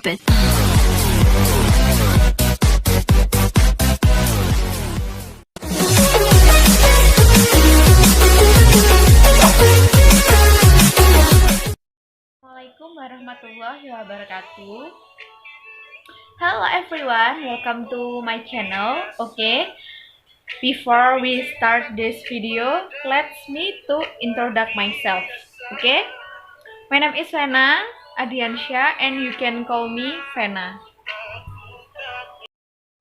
stop it. Assalamualaikum warahmatullahi wabarakatuh. Hello everyone, welcome to my channel. Okay, before we start this video, let me to introduce myself. Okay, my name is Venna Adiansyah and you can call me Venna.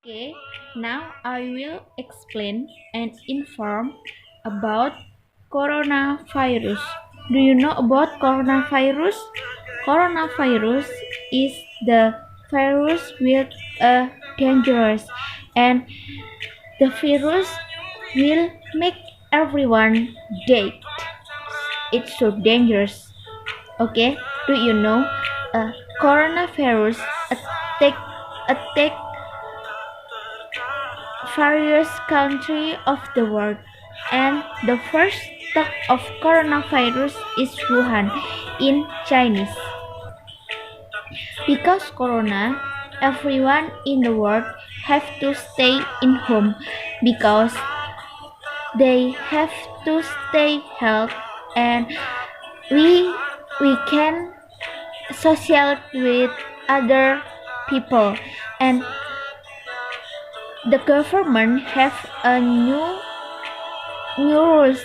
Okay, now I will explain and inform about coronavirus. Do you know about coronavirus? Coronavirus is the virus with a dangerous, and the virus will make everyone dead. It's so dangerous. Okay, do you know coronavirus attack various countries of the world, and the first talk of coronavirus is Wuhan in Chinese. Because corona, everyone in the world have to stay in home because they have to stay healthy, and we can social with other people, and the government have a new rules.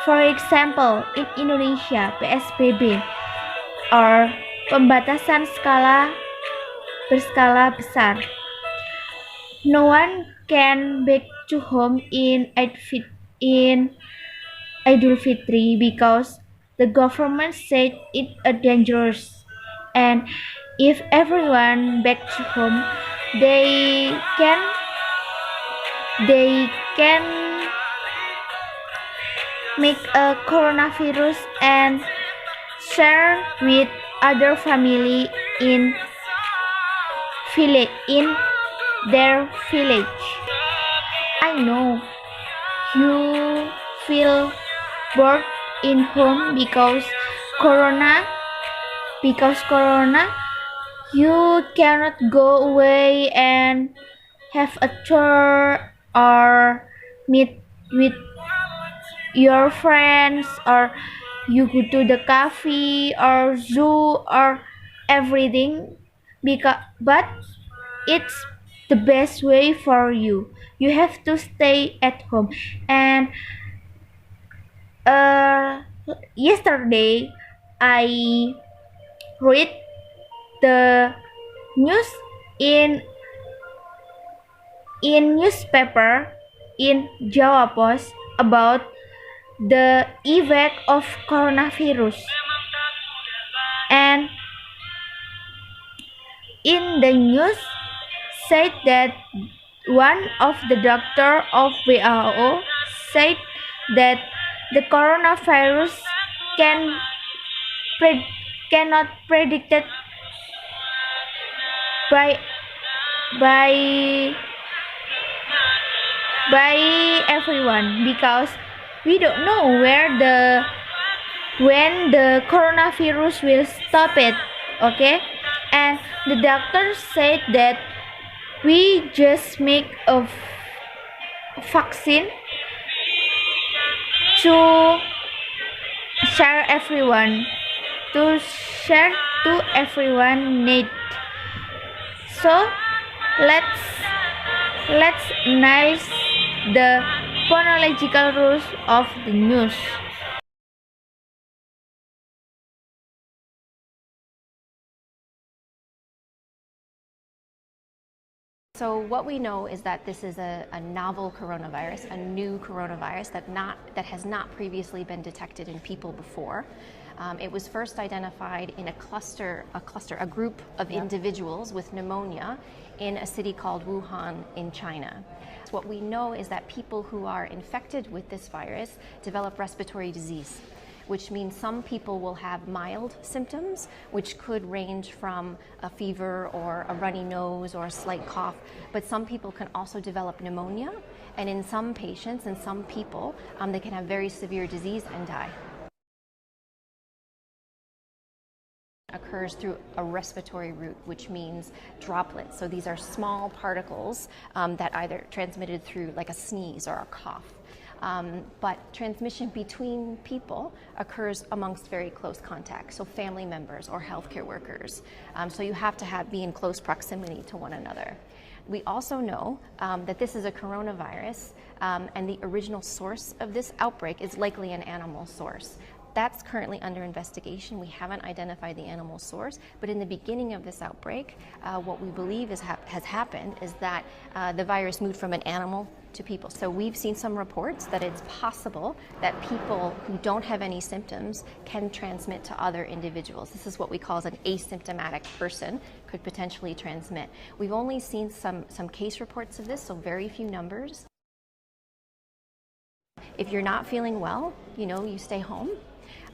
For example, in Indonesia, PSBB or pembatasan berskala besar. No one can back to home in Idul Fitri because the government said it dangerous, and if everyone back to home, they can make a coronavirus and share with other family in their village. I know you feel bored in home because corona you cannot go away and have a tour or meet with your friends, or you go to the cafe or zoo or everything, but it's the best way for you. You have to stay at home. And yesterday I read the news in newspaper in Jawa Post about the effect of coronavirus, and in the news said that one of the doctor of WHO said that the coronavirus cannot predicted by everyone because we don't know when the coronavirus will stop it. Okay, and the doctor said that we just make a vaccine to share to everyone need. So let's analyze the phonological rules of the news. So what we know is that this is a novel coronavirus, a new coronavirus that has not previously been detected in people before. It was first identified in a group of individuals with pneumonia in a city called Wuhan in China. What we know is that people who are infected with this virus develop respiratory disease, which means some people will have mild symptoms, which could range from a fever or a runny nose or a slight cough, but some people can also develop pneumonia, and in some patients and some people, they can have very severe disease and die. A occurs through a respiratory route, which means droplets. So these are small particles that either transmitted through like a sneeze or a cough. But transmission between people occurs amongst very close contact, so family members or healthcare workers. So you have to be in close proximity to one another. We also know that this is a coronavirus, and the original source of this outbreak is likely an animal source. That's currently under investigation. We haven't identified the animal source, but in the beginning of this outbreak, what we believe has happened is that the virus moved from an animal to people. So we've seen some reports that it's possible that people who don't have any symptoms can transmit to other individuals. This is what we call as an asymptomatic person could potentially transmit. We've only seen some case reports of this, so very few numbers. If you're not feeling well, you stay home.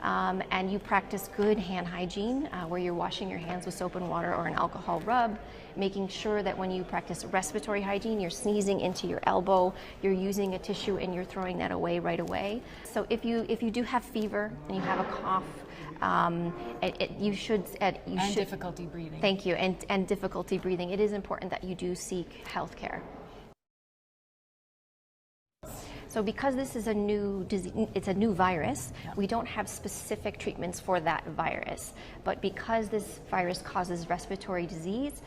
And you practice good hand hygiene, where you're washing your hands with soap and water or an alcohol rub, making sure that when you practice respiratory hygiene, you're sneezing into your elbow, you're using a tissue and you're throwing that away right away. So if you do have fever and you have a cough, you should difficulty breathing. Thank you, and difficulty breathing. It is important that you do seek health care. So because this is a new disease, it's a new virus, we don't have specific treatments for that virus. But because this virus causes respiratory disease,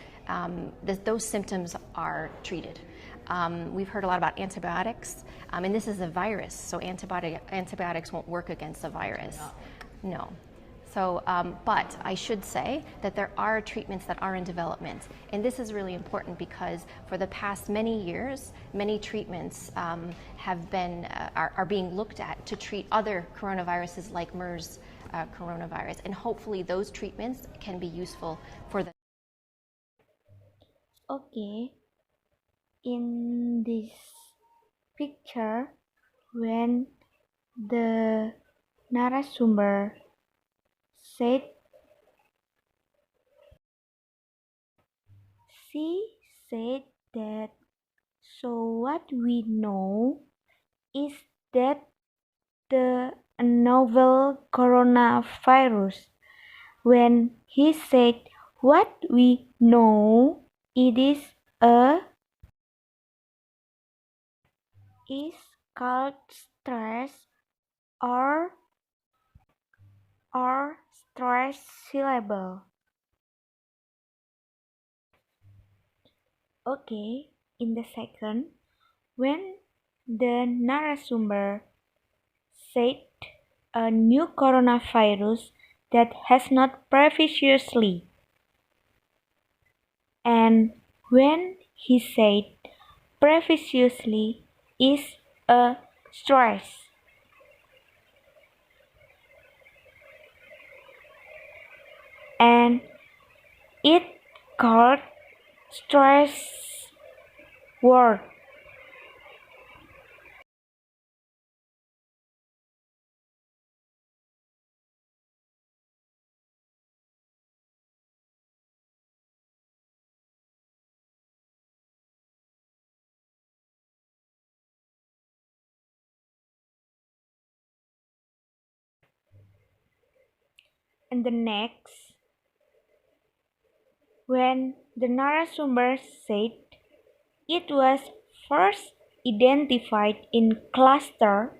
those symptoms are treated. We've heard a lot about antibiotics, and this is a virus, so antibiotics won't work against the virus. No. So, but I should say that there are treatments that are in development, and this is really important because for the past many years, many treatments are being looked at to treat other coronaviruses like MERS coronavirus, and hopefully those treatments can be useful for the. Okay, in this picture, when the narasumber said, she said that, so what we know is that the novel coronavirus. When he said what we know, it is called stress or stress syllable. Okay, in the second, when the narasumber said a new coronavirus that has not previously, and when he said previously is a stress. And it called stress word. And the next, when the narasumber said it was first identified in cluster,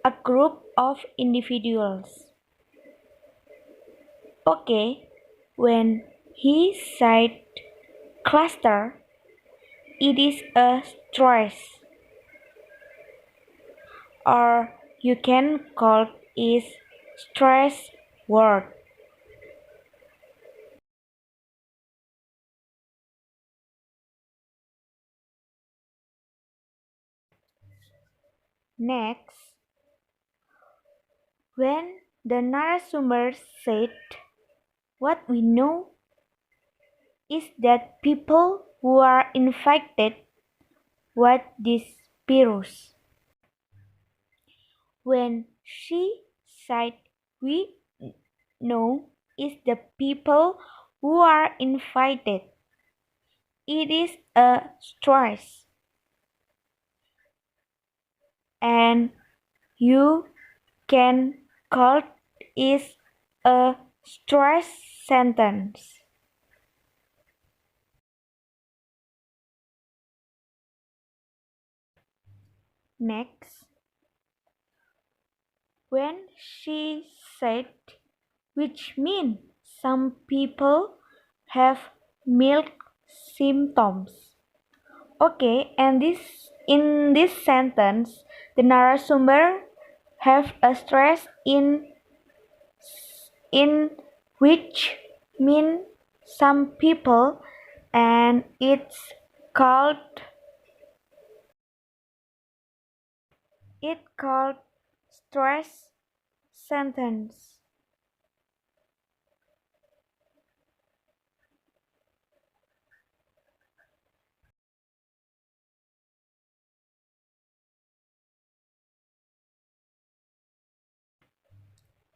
a group of individuals. Okay, when he said cluster, it is a stress, or you can call it stress word. Next, when the narasumber said, what we know is that people who are infected with this virus. When she said we know is the people who are infected, it is a stress. And you can call it a stress sentence. Next, when she said, which means some people have mild symptoms. Okay, and in this sentence, the narasumber have a stress in which mean some people, and it called stress sentence.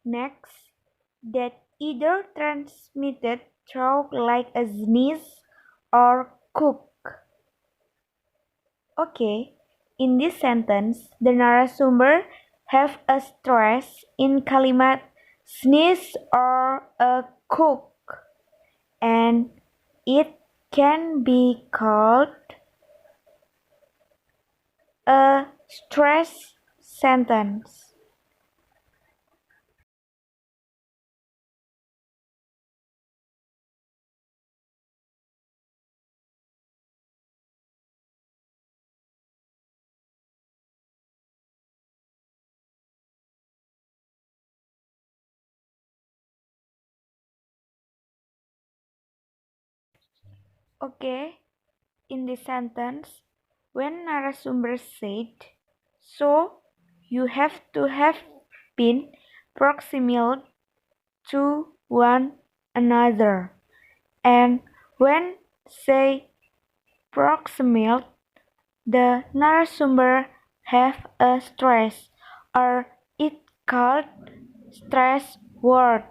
Next, that either transmitted through like a sneeze or cook. Okay, in this sentence, the narasumber have a stress in kalimat sneeze or a cook, and it can be called a stress sentence. Okay, in this sentence, when narasumber said, so you have to have been proximal to one another, and when say proximal, the narasumber have a stress, or it called stress word.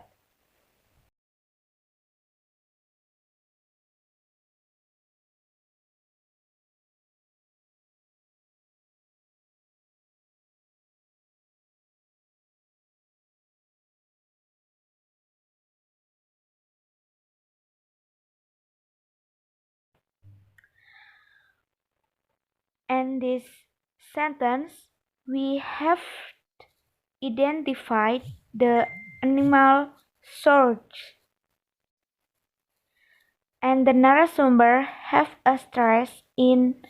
And this sentence, we have identified the animal source, and the narasumber have a stress in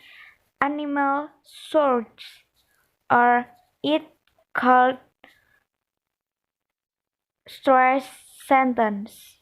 animal source, or it called stress sentence.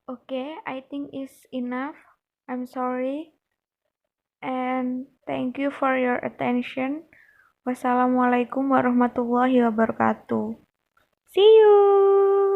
Okay, I think it's enough. I'm sorry and thank you for your attention. Wassalamualaikum warahmatullahi wabarakatuh. See you.